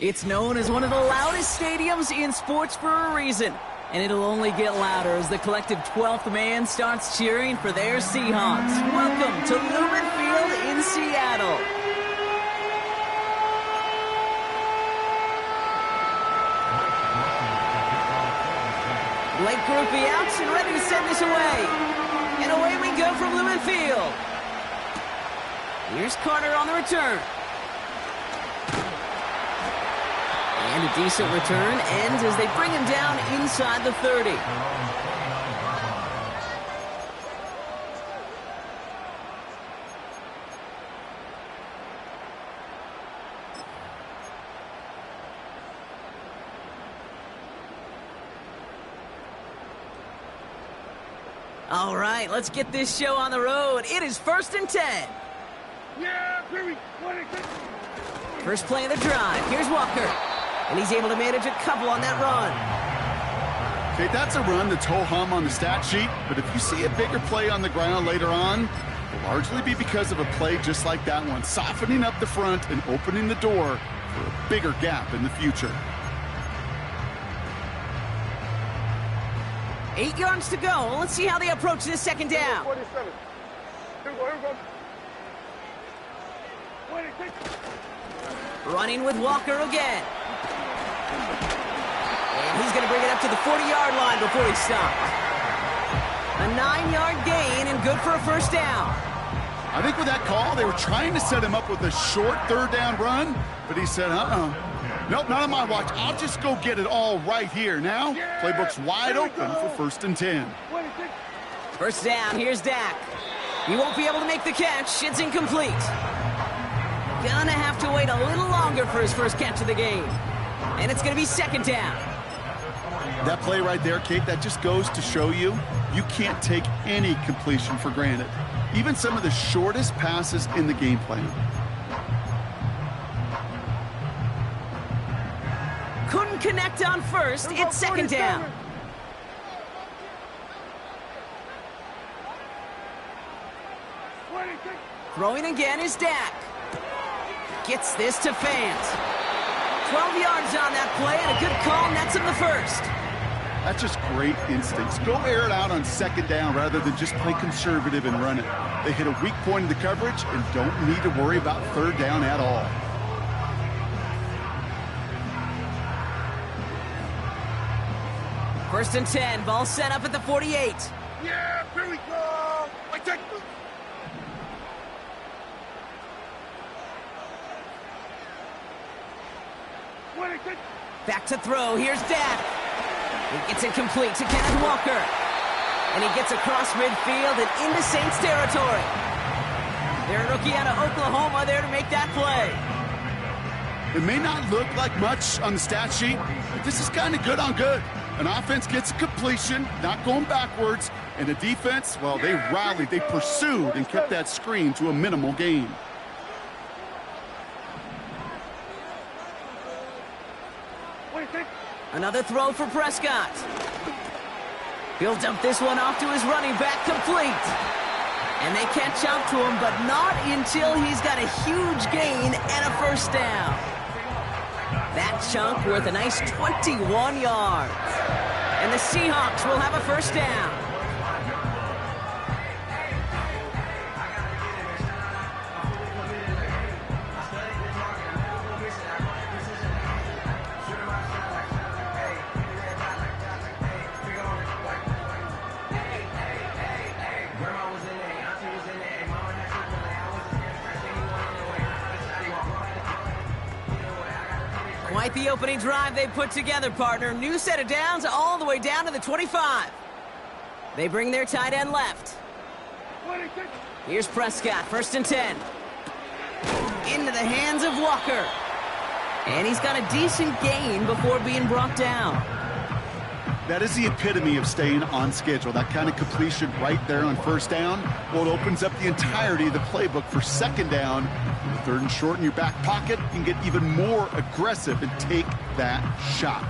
It's known as one of the loudest stadiums in sports for a reason. And it'll only get louder as the collective 12th man starts cheering for their Seahawks. Welcome to Lumen Field in Seattle. Blake Grupe out and ready to send this away. And away we go from Lumen Field. Here's Carter on the return. And a decent return ends as they bring him down inside the 30. All right, let's get this show on the road. It is 1st and 10. Yeah, Perry. First play of the drive. Here's Walker. And he's able to manage a couple on that run. Okay, that's a run that's ho-hum on the stat sheet, but if you see a bigger play on the ground later on, it'll largely be because of a play just like that one, softening up the front and opening the door for a bigger gap in the future. 8 yards to go. Let's see how they approach this second down. 47. Here we go. Running with Walker again. And he's going to bring it up to the 40-yard line before he stopped. A 9-yard gain and good for a first down. I think with that call, they were trying to set him up with a short third down run, but he said, nope, not on my watch. I'll just go get it all right here. Now, playbook's wide open for 1st and 10. First down, here's Dak. He won't be able to make the catch. It's incomplete. Gonna have to wait a little longer for his first catch of the game. And it's gonna be second down. That play right there, Kate, that just goes to show you can't take any completion for granted. Even some of the shortest passes in the game plan. Couldn't connect on first. It's second down. Throwing again is Dak. Gets this to Fant. 12 yards on that play, and a good call nets him the first. That's just great instincts. Go air it out on second down rather than just play conservative and run it. They hit a weak point in the coverage and don't need to worry about third down at all. First and 10, ball set up at the 48. Yeah, here we go. Back to throw. Here's Dak. He gets it complete to Kenneth Walker. And he gets across midfield and into Saints territory. Their rookie out of Oklahoma there to make that play. It may not look like much on the stat sheet, but this is kind of good on good. An offense gets a completion, not going backwards, and the defense, well, they rallied, they pursued, and kept that screen to a minimal gain. Another throw for Prescott. He'll dump this one off to his running back, complete. And they catch up to him, but not until he's got a huge gain and a first down. That chunk worth a nice 21 yards. And the Seahawks will have a first down. Quite the opening drive they put together, partner. New set of downs all the way down to the 25. They bring their tight end left. Here's Prescott, 1st and 10. Into the hands of Walker. And he's got a decent gain before being brought down. That is the epitome of staying on schedule. That kind of completion right there on first down. Well, it opens up the entirety of the playbook for second down. With 3rd and short in your back pocket, you can get even more aggressive and take that shot.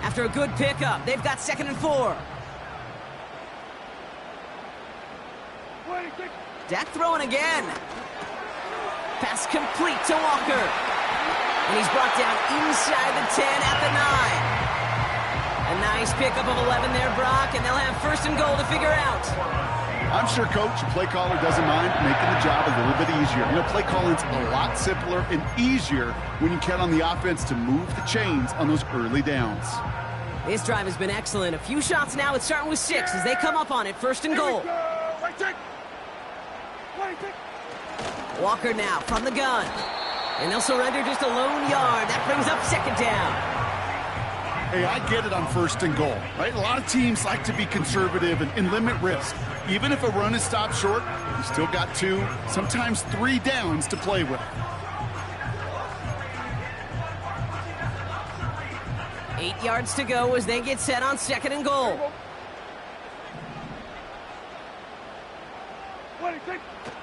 After a good pickup, they've got 2nd and 4. Dak throwing again. Pass complete to Walker. And he's brought down inside the 10 at the 9. A nice pickup of 11 there, Brock, and they'll have first and goal to figure out. I'm sure Coach, the play caller, doesn't mind making the job a little bit easier. You know, play calling's a lot simpler and easier when you count on the offense to move the chains on those early downs. This drive has been excellent. A few shots now. It's starting with 6 as they come up on it. First and goal. Walker now from the gun. And they'll surrender just a lone yard. That brings up second down. Hey, I get it on first and goal, right? A lot of teams like to be conservative and limit risk. Even if a run is stopped short, you still got 2, sometimes 3 downs to play with. 8 yards to go as they get set on second and goal.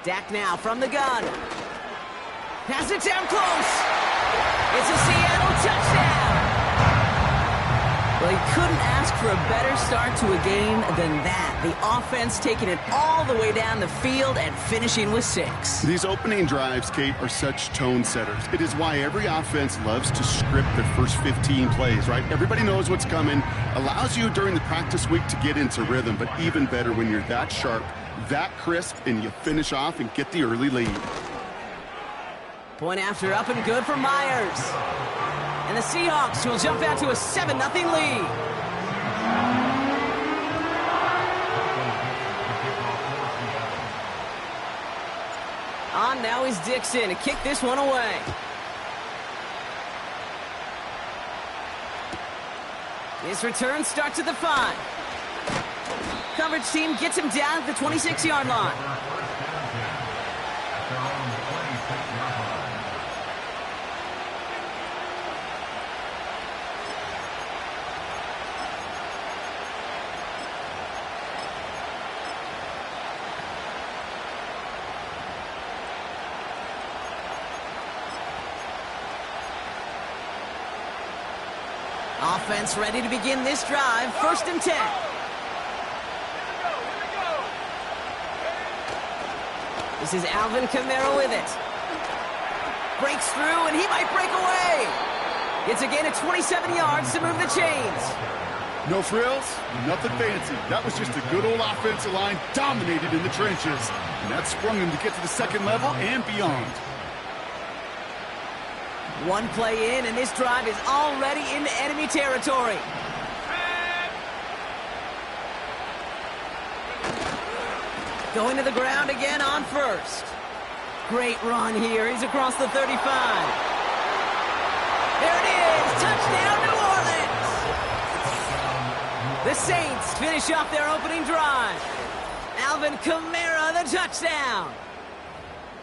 Dak now from the gun. Pass it down close. It's a Seattle touchdown. Well, he couldn't ask for a better start to a game than that. The offense taking it all the way down the field and finishing with 6. These opening drives, Kate, are such tone setters. It is why every offense loves to script their first 15 plays, right? Everybody knows what's coming. Allows you during the practice week to get into rhythm, but even better when you're that sharp, that crisp, and you finish off and get the early lead. Point after up and good for Myers. And the Seahawks will jump out to a 7-0 lead. On now is Dixon to kick this one away. This return starts at the 5. Coverage team gets him down at the 26-yard line. Offense ready to begin this drive. First and 10. This is Alvin Kamara with it. Breaks through, and he might break away. It's a gain of 27 yards to move the chains. No frills, nothing fancy. That was just a good old offensive line dominated in the trenches. And that sprung him to get to the second level and beyond. One play in, and this drive is already into enemy territory. Going to the ground again on first. Great run here. He's across the 35. There it is. Touchdown, New Orleans. The Saints finish off their opening drive. Alvin Kamara, the touchdown.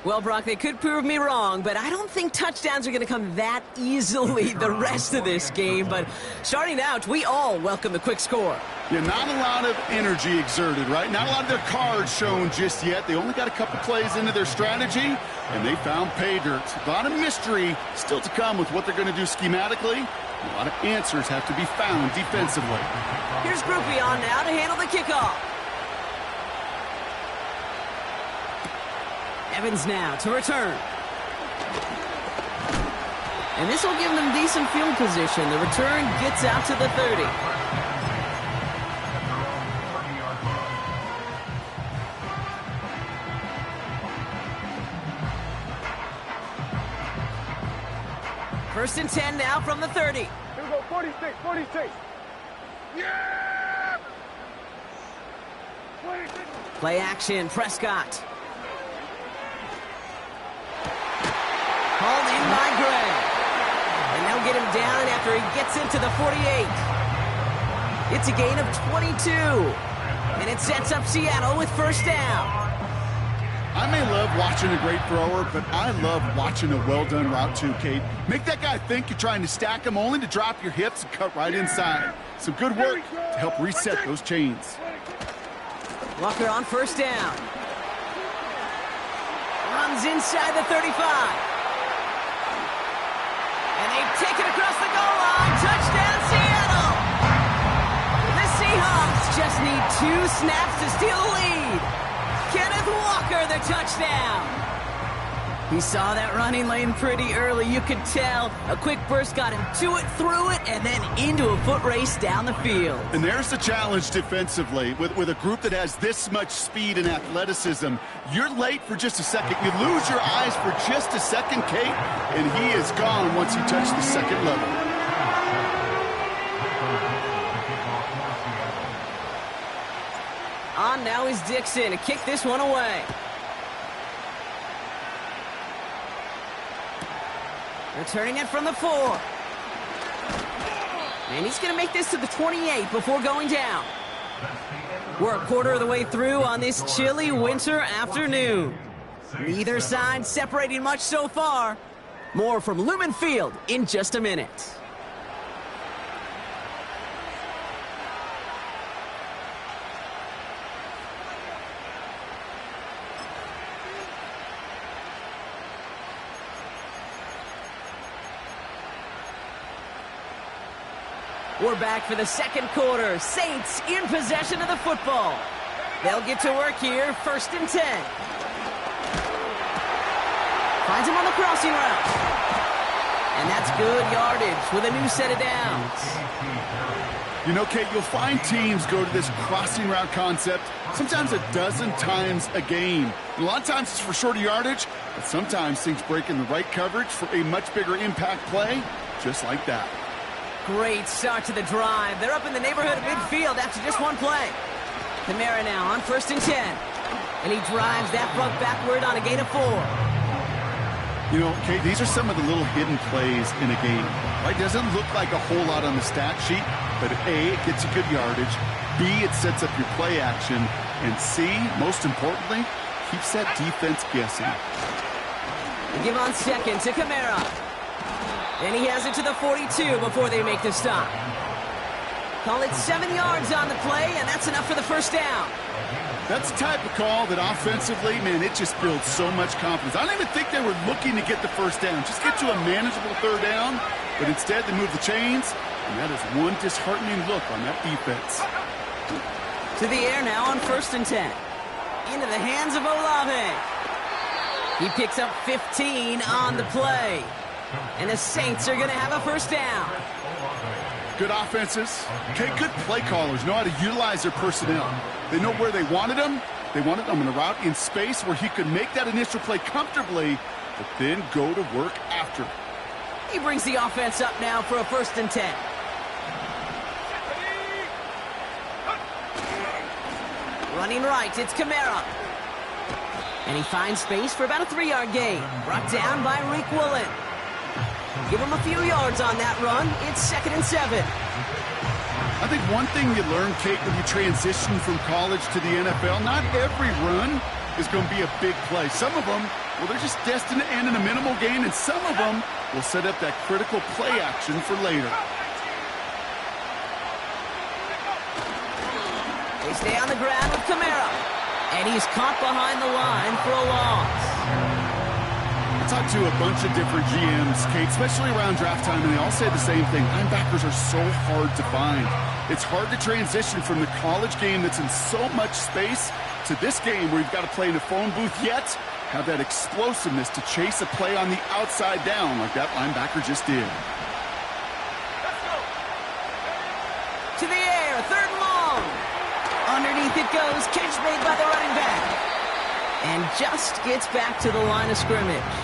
Well, Brock, they could prove me wrong, but I don't think touchdowns are going to come that easily the rest of this game. But starting out, we all welcome the quick score. Yeah, not a lot of energy exerted, right? Not a lot of their cards shown just yet. They only got a couple plays into their strategy, and they found pay dirt. A lot of mystery still to come with what they're going to do schematically. A lot of answers have to be found defensively. Here's Groupie on now to handle the kickoff. Evans now to return. And this will give them decent field position. The return gets out to the 30. First and 10 now from the 30. Here we go, 46, 46. Yeah! 26. Play action, Prescott. Called in by Gray. And they'll get him down after he gets into the 48. It's a gain of 22. And it sets up Seattle with first down. I may love watching a great thrower, but I love watching a well-done route too, Kate. Make that guy think you're trying to stack him only to drop your hips and cut right inside. Some good work to help reset those chains. Walker on first down. Runs inside the 35. And they take it across the goal line. Touchdown, Seattle! The Seahawks just need 2 snaps to steal the lead. Kenneth Walker, the touchdown. He saw that running lane pretty early. You could tell. A quick burst got him to it, through it, and then into a foot race down the field. And there's the challenge defensively. With a group that has this much speed and athleticism, you're late for just a second. You lose your eyes for just a second, Kate, and he is gone once you touch the second level. On now is Dixon to kick this one away. Returning it from the 4. And he's going to make this to the 28 before going down. We're a quarter of the way through on this chilly winter afternoon. Neither side separating much so far. More from Lumen Field in just a minute. We're back for the second quarter. Saints in possession of the football. They'll get to work here, 1st and 10. Finds him on the crossing route. And that's good yardage with a new set of downs. You know, Kate, you'll find teams go to this crossing route concept sometimes a dozen times a game. And a lot of times it's for shorter yardage, but sometimes things break in the right coverage for a much bigger impact play, just like that. Great start to the drive. They're up in the neighborhood of midfield after just one play. Kamara now on 1st and 10. And he drives that bug backward on a gain of 4. You know, Kate, these are some of the little hidden plays in a game. Right? Doesn't look like a whole lot on the stat sheet, but A, it gets you good yardage. B, it sets up your play action. And C, most importantly, keeps that defense guessing. They give on 2nd to Kamara. And he has it to the 42 before they make the stop. Call it 7 yards on the play, and that's enough for the 1st down. That's the type of call that offensively, man, it just builds so much confidence. I don't even think they were looking to get the 1st down. Just get to a manageable 3rd down, but instead they move the chains, and that is one disheartening look on that defense. To the air now on 1st and 10. Into the hands of Olave. He picks up 15 on the play. And the Saints are going to have a 1st down. Good offenses. Okay, good play callers know how to utilize their personnel. They know where they wanted them. They wanted them in a route in space where he could make that initial play comfortably, but then go to work after. He brings the offense up now for a 1st and 10. Running right, it's Kamara. And he finds space for about a 3-yard gain. Brought down by Reek Woolen. Give him a few yards on that run. It's 2nd and 7. I think one thing you learn, Kate, when you transition from college to the NFL, not every run is going to be a big play. Some of them, well, they're just destined to end in a minimal gain, and some of them will set up that critical play action for later. They stay on the ground with Kamara. And he's caught behind the line for a loss. I talked to a bunch of different GMs, Kate, especially around draft time, and they all say the same thing. Linebackers are so hard to find. It's hard to transition from the college game that's in so much space to this game where you've got to play in a phone booth, yet have that explosiveness to chase a play on the outside down like that linebacker just did. To the air, 3rd and long. Underneath it goes, catch made by the running back. And just gets back to the line of scrimmage.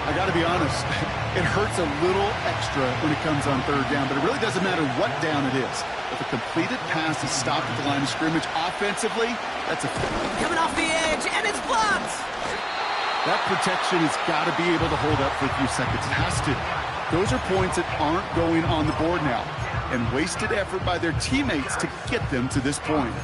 I got to be honest, it hurts a little extra when it comes on 3rd down, but it really doesn't matter what down it is. If a completed pass is stopped at the line of scrimmage offensively, that's a... Coming off the edge, and it's blocked! That protection has got to be able to hold up for a few seconds. It has to. Those are points that aren't going on the board now, and wasted effort by their teammates to get them to this point.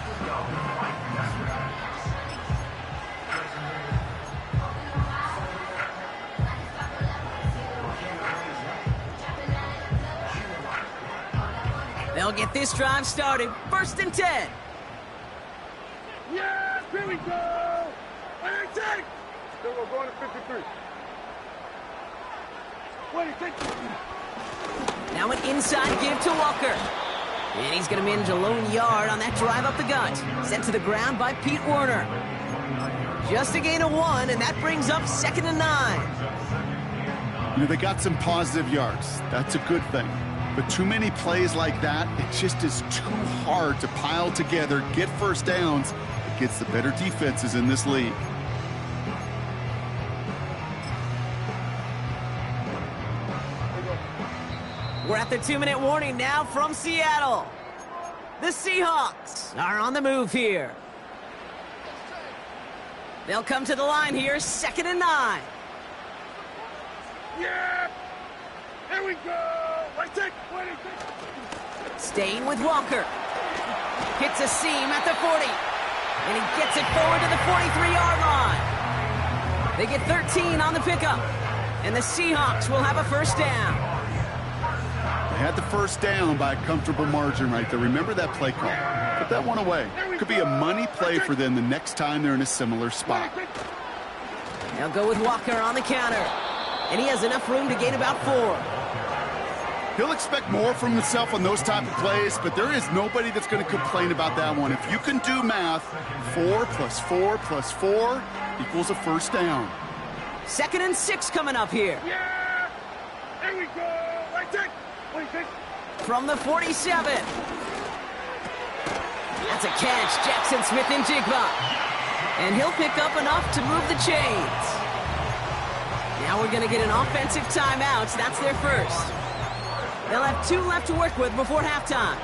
They'll get this drive started. 1st and 10. Yes, here we go. Hey, take. Then we're going to 53. Wait, take. Now an inside give to Walker. And he's going to manage a lone yard on that drive up the gut. Sent to the ground by Pete Werner. Just a gain of 1, and that brings up 2nd and 9. You know, they got some positive yards. That's a good thing. But too many plays like that, it just is too hard to pile together, get first downs against the better defenses in this league. We're at the 2-minute warning now from Seattle. The Seahawks are on the move here. They'll come to the line here, 2nd and 9. Yeah! Here we go! Right take! Staying with Walker. Hits a seam at the 40. And he gets it forward to the 43-yard line. They get 13 on the pickup. And the Seahawks will have a first down. They had the first down by a comfortable margin right there. Remember that play call. Put that one away. Could be a money play for them the next time they're in a similar spot. They'll go with Walker on the counter. And he has enough room to gain about 4. He'll expect more from himself on those type of plays, but there is nobody that's going to complain about that one. If you can do math, 4 plus 4 plus 4 equals a first down. 2nd and 6 coming up here. Yeah! Here we go! Right take! From the 47. That's a catch, Jackson Smith-Njigba. And he'll pick up enough to move the chains. Now we're going to get an offensive timeout. That's their first. They'll have 2 left to work with before halftime.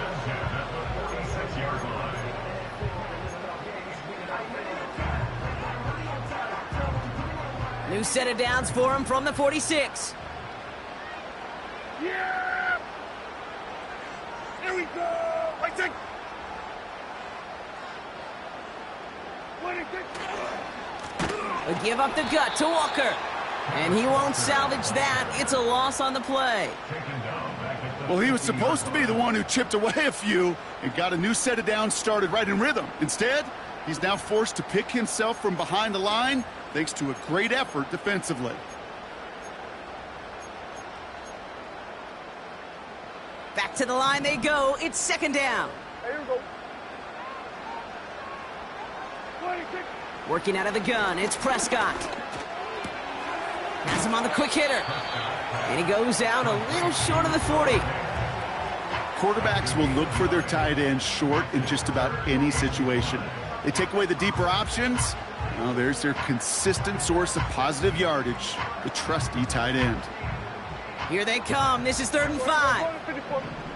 New set of downs for him from the 46. Yeah! Here we go! Right take! They give up the gut to Walker. And he won't salvage that. It's a loss on the play. Well, he was supposed to be the one who chipped away a few and got a new set of downs started right in rhythm. Instead, he's now forced to pick himself from behind the line thanks to a great effort defensively. Back to the line they go. It's 2nd down. Here we go. Working out of the gun, it's Prescott. Has him on the quick hitter. And he goes out a little short of the 40. Quarterbacks will look for their tight end short in just about any situation. They take away the deeper options. Well, there's their consistent source of positive yardage, the trusty tight end. Here they come. This is 3rd and 5.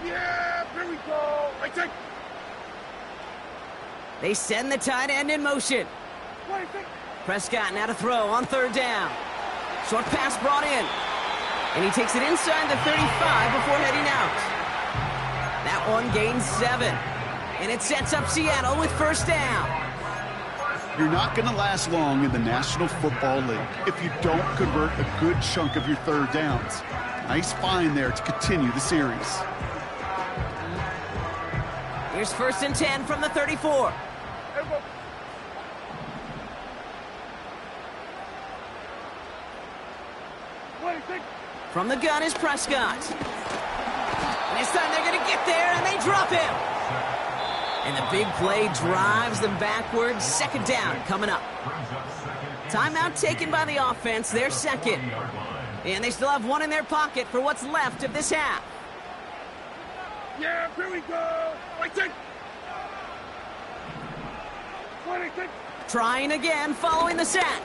Yeah, here we go. Right take. They send the tight end in motion. Prescott now to throw on 3rd down. Short pass brought in. And he takes it inside the 35 before heading out. That one gains 7. And it sets up Seattle with first down. You're not going to last long in the National Football League if you don't convert a good chunk of your 3rd downs. Nice find there to continue the series. Here's 1st and 10 from the 34. From the gun is Prescott. And this time they're going to get there, and they drop him. And the big play drives them backwards. 2nd down coming up. Timeout taken by the offense, their 2nd. And they still have 1 in their pocket for what's left of this half. Yeah, here we go. Right take. Trying again following the sack.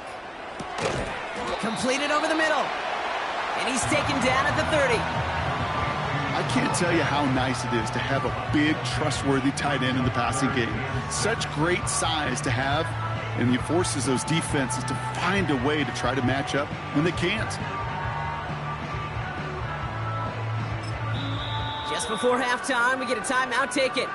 Completed over the middle. And he's taken down at the 30. I can't tell you how nice it is to have a big, trustworthy tight end in the passing game. Such great size to have, and he forces those defenses to find a way to try to match up when they can't. Just before halftime, we get a timeout taken.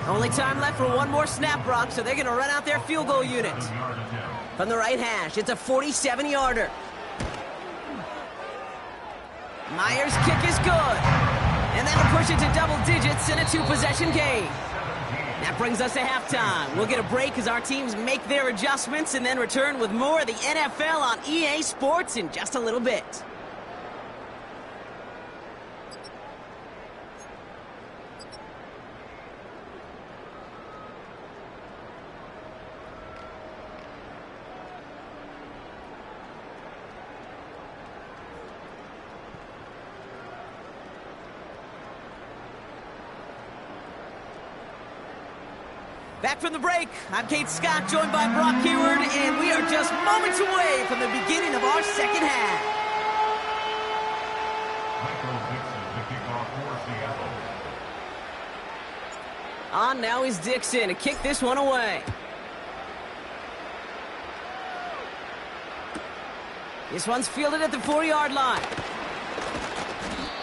Only time left for one more snap, Brock, so they're going to run out their field goal unit. From the right hash, it's a 47-yarder. Myers' kick is good. And that'll push it to double digits in a 2-possession game. That brings us to halftime. We'll get a break as our teams make their adjustments and then return with more of the NFL on EA Sports in just a little bit. Back from the break, I'm Kate Scott, joined by Brock Keyword, and we are just moments away from the beginning of our second half. On now is Dixon to kick this one away. This one's fielded at the 4-yard line.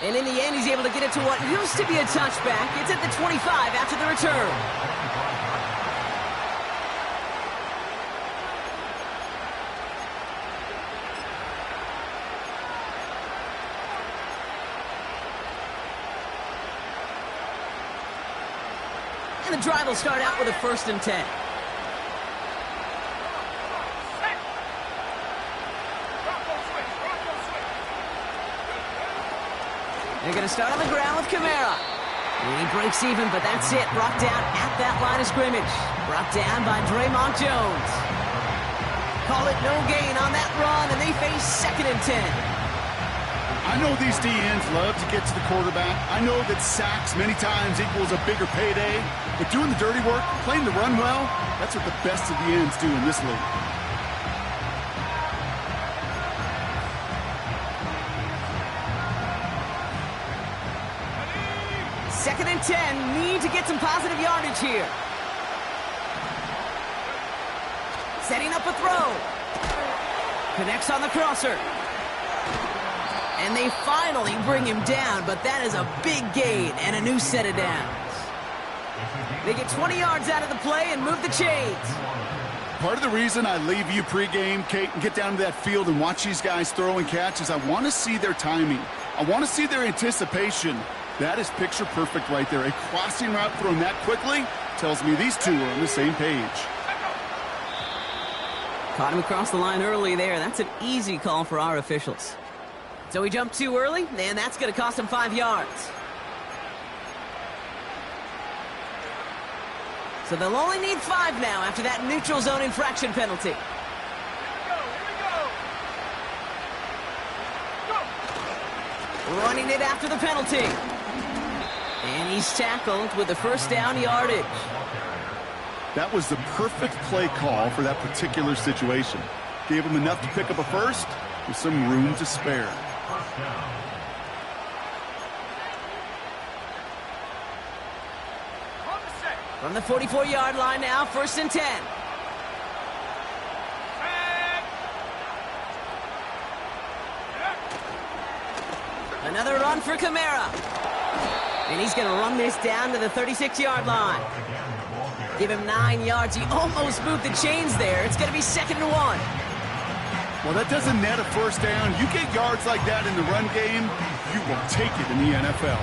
And in the end, he's able to get it to what used to be a touchback. It's at the 25 after the return. And the drive will start out with a 1st and 10. They're going to start on the ground with Kamara. And he breaks even, but that's it. Brought down at that line of scrimmage. Brought down by Draymond Jones. Call it no gain on that run, and they face 2nd and 10. I know these DNs love to get to the quarterback. I know that sacks many times equals a bigger payday. But doing the dirty work, playing the run well, that's what the best of the ends do in this league. Second and 10, need to get some positive yardage here. Setting up a throw. Connects on the crosser. And they finally bring him down, but that is a big gain and a new set of downs. They get 20 yards out of the play and move the chains. Part of the reason I leave you pregame, Kate, and get down to that field and watch these guys throw and catch is I want to see their timing. I want to see their anticipation. That is picture perfect right there. A crossing route thrown that quickly tells me these two are on the same page. Caught him across the line early there. That's an easy call for our officials. So he jumped too early, and that's going to cost him 5 yards. So they'll only need 5 now after that neutral zone infraction penalty. Running it after the penalty. And he's tackled with the 1st down yardage. That was the perfect play call for that particular situation. Gave him enough to pick up a 1st with some room to spare. From the 44-yard line now, 1st and 10. Another run for Kamara. And he's going to run this down to the 36-yard line. Give him 9 yards. He almost moved the chains there. It's going to be 2nd and 1. Well, that doesn't net a 1st down. You get yards like that in the run game, you will take it in the NFL.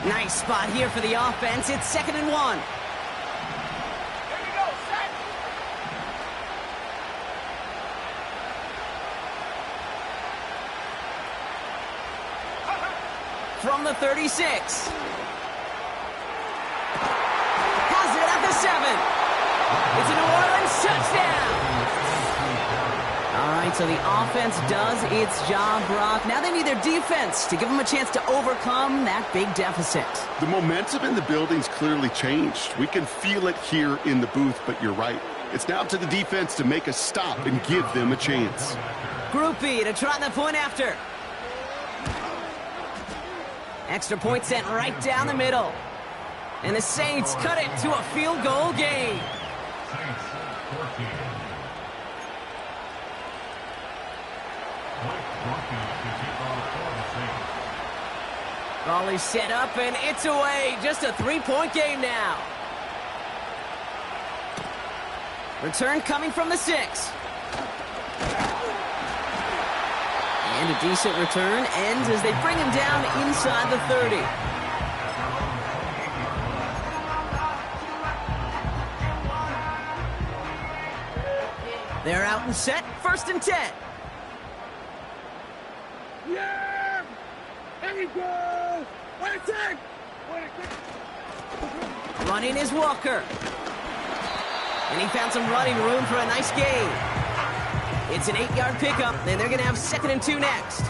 Nice spot here for the offense. It's 2nd and 1. From the 36. Has it at the 7. It's a New Orleans touchdown. All right, so the offense does its job, Brock. Now they need their defense to give them a chance to overcome that big deficit. The momentum in the building's clearly changed. We can feel it here in the booth, but you're right. It's now up to the defense to make a stop and give them a chance. Group B to trot the point after. Extra point sent right down the middle. And the Saints cut it to a field goal game. Volley set up and it's away. Just a 3-point game now. Return coming from the 6. And a decent return ends as they bring him down inside the 30. They're out and set, 1st and 10. Yeah! There we go! Running is Walker. And he found some running room for a nice gain. It's an 8-yard pickup, and they're going to have 2nd and 2 next.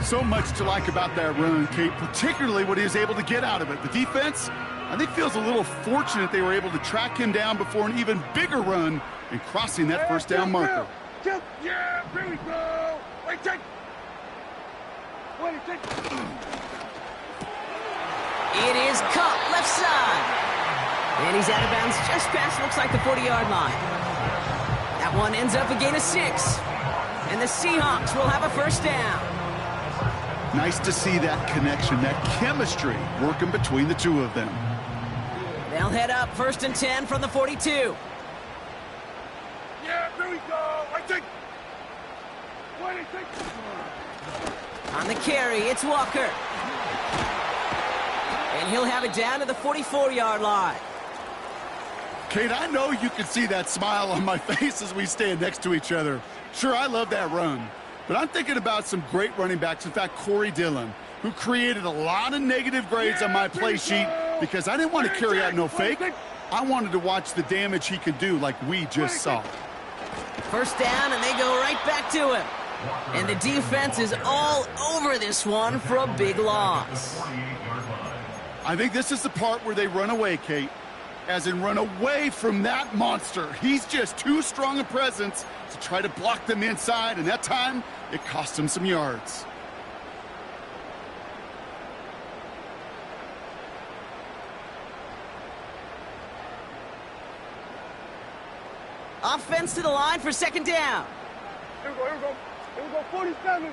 So much to like about that run, Kate, particularly what he was able to get out of it. The defense, I think, feels a little fortunate they were able to track him down before an even bigger run and crossing that first down marker. Yeah, here we go. Wait, take. It is Cup, left side. And he's out of bounds just past, looks like, the 40-yard line. That one ends up a gain of 6. And the Seahawks will have a first down. Nice to see that connection, that chemistry working between the two of them. They'll head up 1st and 10 from the 42. Yeah, here we go. Wait, take. On the carry, it's Walker. And he'll have it down to the 44-yard line. Kate, I know you can see that smile on my face as we stand next to each other. Sure, I love that run. But I'm thinking about some great running backs. In fact, Corey Dillon, who created a lot of negative grades on my play sheet because I didn't want to carry out no fake. I wanted to watch the damage he could do like we just saw. First down, and they go right back to him. And the defense is all over this one for a big loss. I think this is the part where they run away, Kate. As in run away from that monster. He's just too strong a presence to try to block them inside, and that time, it cost him some yards. Offense to the line for 2nd down. Here we go, here we go. Here we go, 47.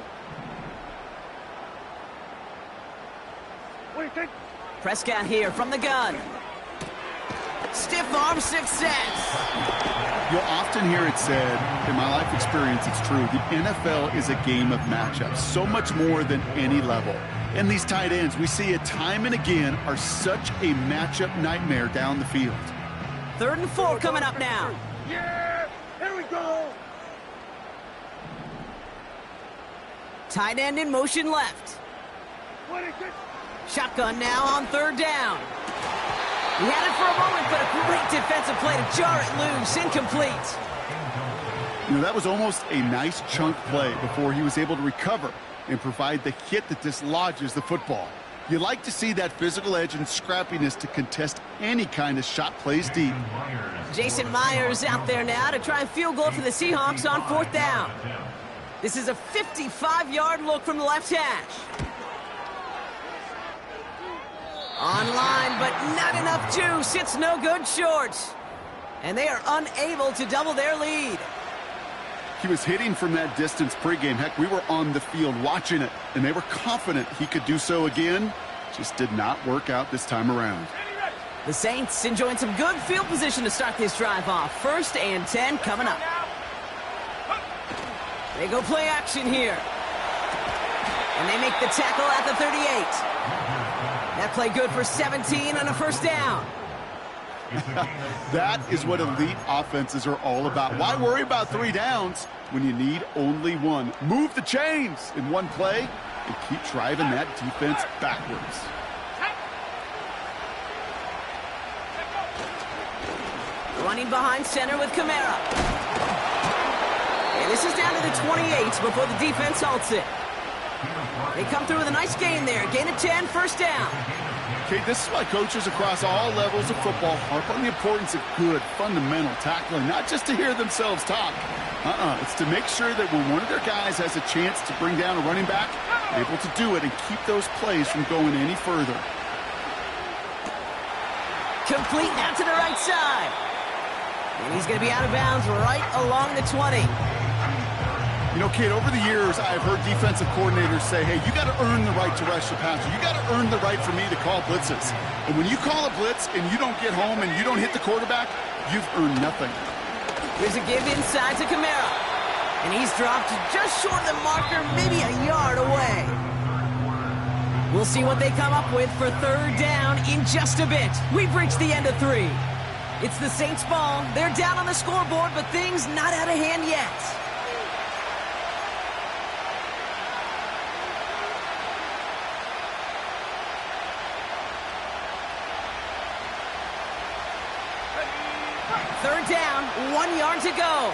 Wait, take. Prescott here from the gun. Stiff arm success. You'll often hear it said, in my life experience, it's true, the NFL is a game of matchups, so much more than any level. And these tight ends, we see it time and again, are such a matchup nightmare down the field. 3rd and 4 coming up now. Yeah, here we go. Tight end in motion left. Wait, take. Shotgun now on 3rd down. He had it for a moment, but a great defensive play to jar it loose. Incomplete. You know, that was almost a nice chunk play before he was able to recover and provide the hit that dislodges the football. You like to see that physical edge and scrappiness to contest any kind of shot plays deep. Jason Myers out there now to try and field goal for the Seahawks on 4th down. This is a 55-yard look from the left hash. Online, but not enough juice. It's no good short. And they are unable to double their lead. He was hitting from that distance pregame. Heck, we were on the field watching it, and they were confident he could do so again. Just did not work out this time around. The Saints enjoying some good field position to start this drive off. 1st and 10 coming up. They go play action here. And they make the tackle at the 38. That play good for 17 and a first down. That is what elite offenses are all about. Why worry about 3 downs when you need only 1? Move the chains in one play and keep driving that defense backwards. Running behind center with Kamara. And this is down to the 28 before the defense halts it. They come through with a nice gain there. Gain of 10, first down. Okay, this is why coaches across all levels of football harp on the importance of good, fundamental tackling, not just to hear themselves talk. It's to make sure that when one of their guys has a chance to bring down a running back, they're able to do it and keep those plays from going any further. Complete now to the right side. And he's going to be out of bounds right along the 20. You know, Kate, over the years, I've heard defensive coordinators say, hey, you got to earn the right to rush the passer. You got to earn the right for me to call blitzes. And when you call a blitz and you don't get home and you don't hit the quarterback, you've earned nothing. Here's a give inside to Kamara. And he's dropped just short of the marker, maybe a yard away. We'll see what they come up with for 3rd down in just a bit. We've reached the end of 3. It's the Saints' ball. They're down on the scoreboard, but things not out of hand yet. Third down, 1 yard to go.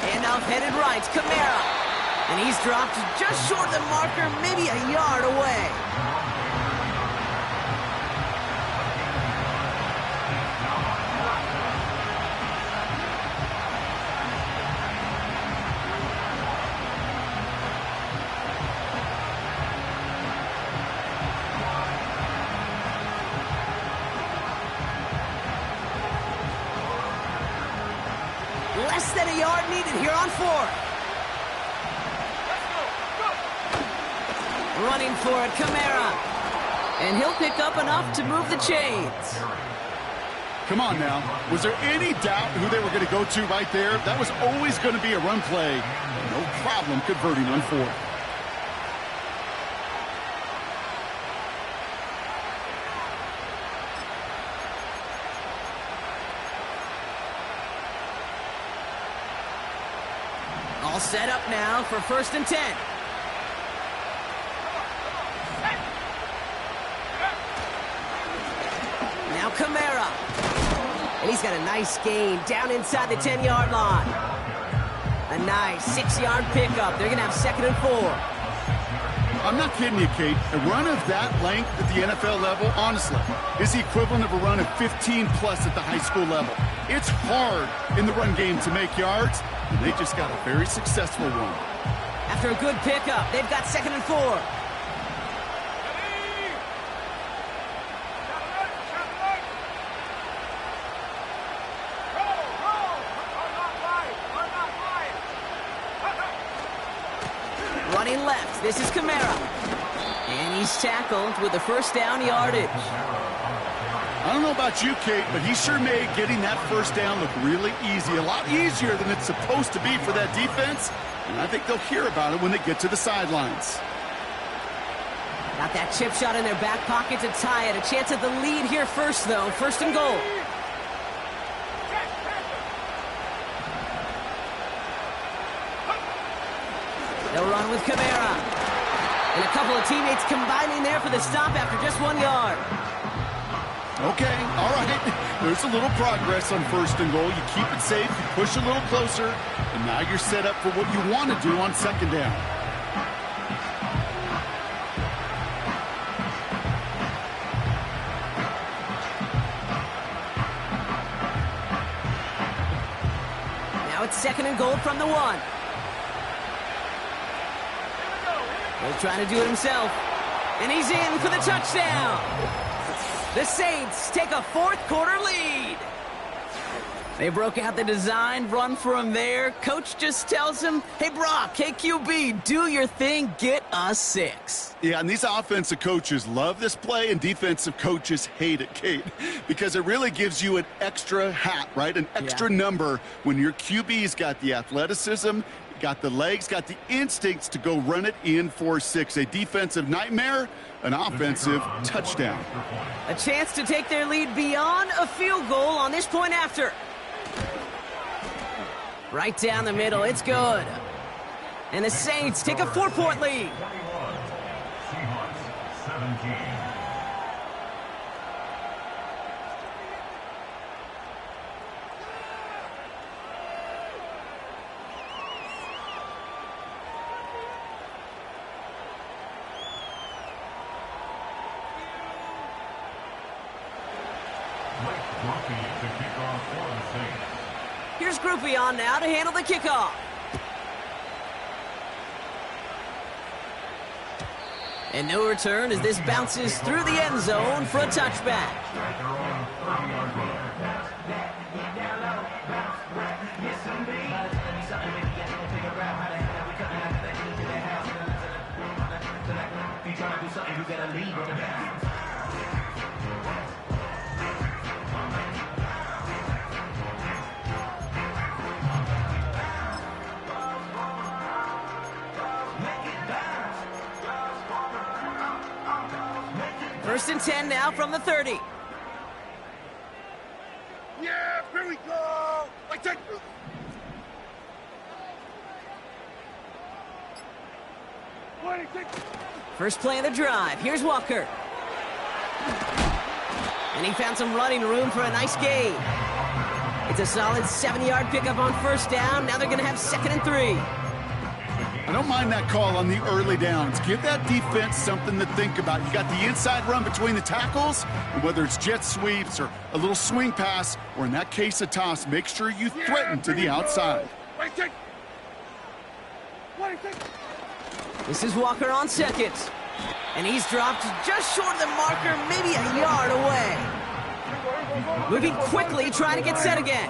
Handoff headed right, Kamara. And he's dropped just short of the marker, maybe a yard away. Less than a yard needed here on fourth. Running for it, Kamara. And he'll pick up enough to move the chains. Come on now. Was there any doubt who they were going to go to right there? That was always going to be a run play. No problem converting on fourth. All set up now for 1st and 10. Now Kamara. And he's got a nice gain down inside the 10-yard line. A nice 6-yard pickup. They're going to have 2nd and 4. I'm not kidding you, Kate. A run of that length at the NFL level, honestly, is the equivalent of a run of 15-plus at the high school level. It's hard in the run game to make yards, and they just got a very successful one. After a good pickup, they've got 2nd and 4. Running left, this is Kamara. And he's tackled with the 1st down yardage. I don't know about you, Kate, but he sure made getting that 1st down look really easy. A lot easier than it's supposed to be for that defense. And I think they'll hear about it when they get to the sidelines. Got that chip shot in their back pocket to tie it. A chance at the lead here first, though. 1st and goal. They'll run with Kamara. And a couple of teammates combining there for the stop after just 1 yard. Okay, all right. There's a little progress on 1st and goal. You keep it safe, you push a little closer, and now you're set up for what you want to do on 2nd down. Now it's 2nd and goal from the 1. He's trying to do it himself. And he's in for the touchdown. The Saints take a 4th quarter lead. They broke out the design run for him there. Coach just tells him, hey, Brock, hey, QB, do your thing, get us 6. Yeah, and these offensive coaches love this play, and defensive coaches hate it, Kate, because it really gives you an extra hat, right? An extra number when your QB's got the athleticism, got the legs, got the instincts to go run it in for 6. A defensive nightmare, an offensive touchdown. A chance to take their lead beyond a field goal on this point after. Right down the middle, it's good. And the Saints take a 4-point lead. Seahawks 17. Here's Groupie on now to handle the kickoff. And no return as this bounces through the end zone for a touchback. First and 10 now from the 30. Yeah, here we go. Like that. First play of the drive. Here's Walker. And he found some running room for a nice gain. It's a solid 7-yard pickup on first down. Now they're going to have 2nd and 3. I don't mind that call on the early downs. Give that defense something to think about. You got the inside run between the tackles, and whether it's jet sweeps or a little swing pass, or in that case a toss, make sure you threaten to the outside. This is Walker on 2nd. And he's dropped just short of the marker, maybe a yard away. Moving quickly, trying to get set again.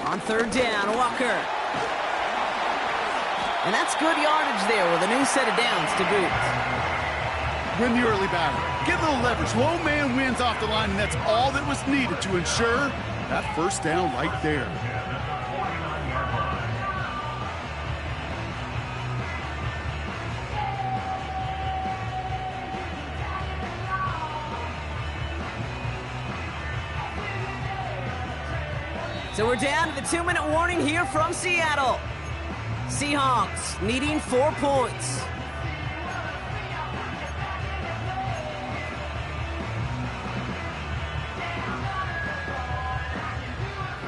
On 3rd down, Walker. And that's good yardage there with a new set of downs to boot. Win the early battle. Get a little leverage. Low man wins off the line, and that's all that was needed to ensure that first down right there. So we're down to the 2-minute warning here from Seattle. Seahawks needing 4 points.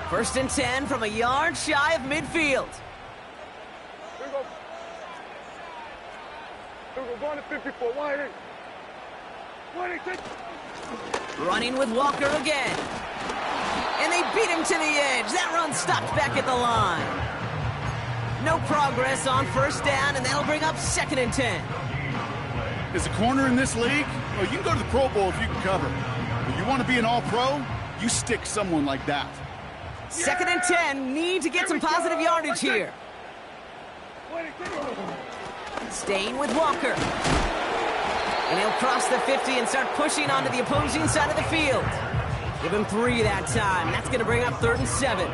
First and 10 from a yard shy of midfield. Going to 54. Running with Walker again. And they beat him to the edge. That run stopped back at the line. No progress on first down, and that'll bring up 2nd and 10. As a corner in this league, well, you can go to the Pro Bowl if you can cover. But you want to be an all-pro, you stick someone like that. 2nd and 10, need to get some positive yardage here. Staying with Walker. And he'll cross the 50 and start pushing onto the opposing side of the field. Give him 3 that time. That's going to bring up 3rd and 7.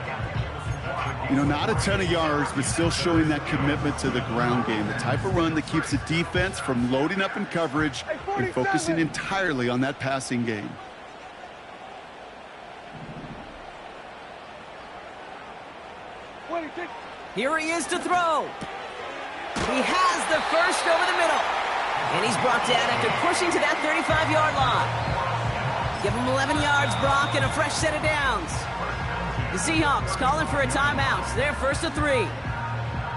You know, not a ton of yards, but still showing that commitment to the ground game. The type of run that keeps the defense from loading up in coverage and focusing entirely on that passing game. Here he is to throw. He has the first over the middle. And he's brought down after pushing to that 35-yard line. Give him 11 yards, Brock, and a fresh set of downs. The Seahawks calling for a timeout. They're 1st and 3.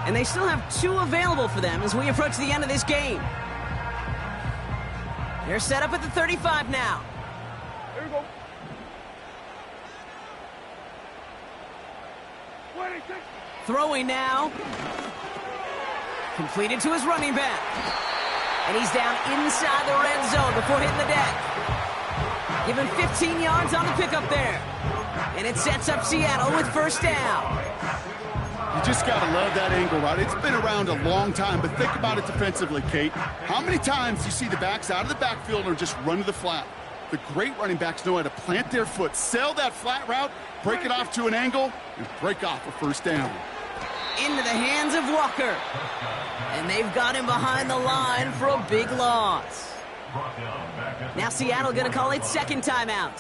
And they still have 2 available for them as we approach the end of this game. They're set up at the 35 now. Here we go. 26. Throwing now. Completed to his running back. And he's down inside the red zone before hitting the deck. Give him 15 yards on the pickup there. And it sets up Seattle with first down. You just got to love that angle route. It's been around a long time, but think about it defensively, Kate. How many times do you see the backs out of the backfield or just run to the flat? The great running backs know how to plant their foot, sell that flat route, break it off to an angle, and break off a first down. Into the hands of Walker. And they've got him behind the line for a big loss. Now Seattle going to call its 2nd timeout.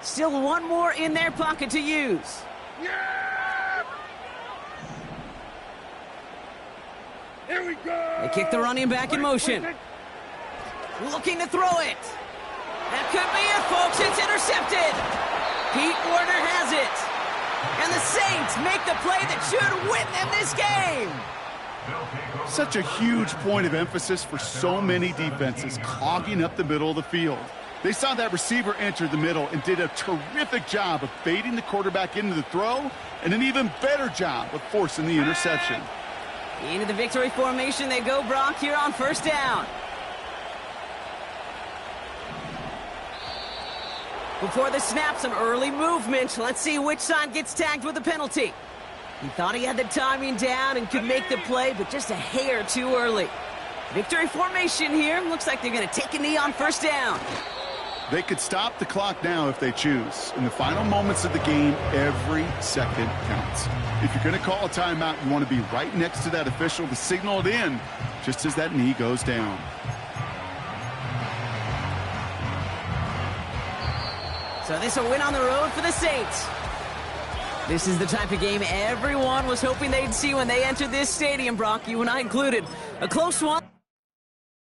Still 1 more in their pocket to use. Yeah! Here we go! They kick the running back in motion. Looking to throw it. That could be it, folks. It's intercepted. Pete Werner has it. And the Saints make the play that should win them this game. Such a huge point of emphasis for so many defenses, clogging up the middle of the field. They saw that receiver enter the middle and did a terrific job of baiting the quarterback into the throw, and an even better job of forcing the interception. Into the victory formation they go, Brock, here on first down. Before the snap, some early movement. Let's see which side gets tagged with a penalty. He thought he had the timing down and could make the play, but just a hair too early. Victory formation here. Looks like they're going to take a knee on first down. They could stop the clock now if they choose. In the final moments of the game, every second counts. If you're going to call a timeout, you want to be right next to that official to signal it in just as that knee goes down. So this a win on the road for the Saints. This is the type of game everyone was hoping they'd see when they entered this stadium, Brock, you and I included. A close one.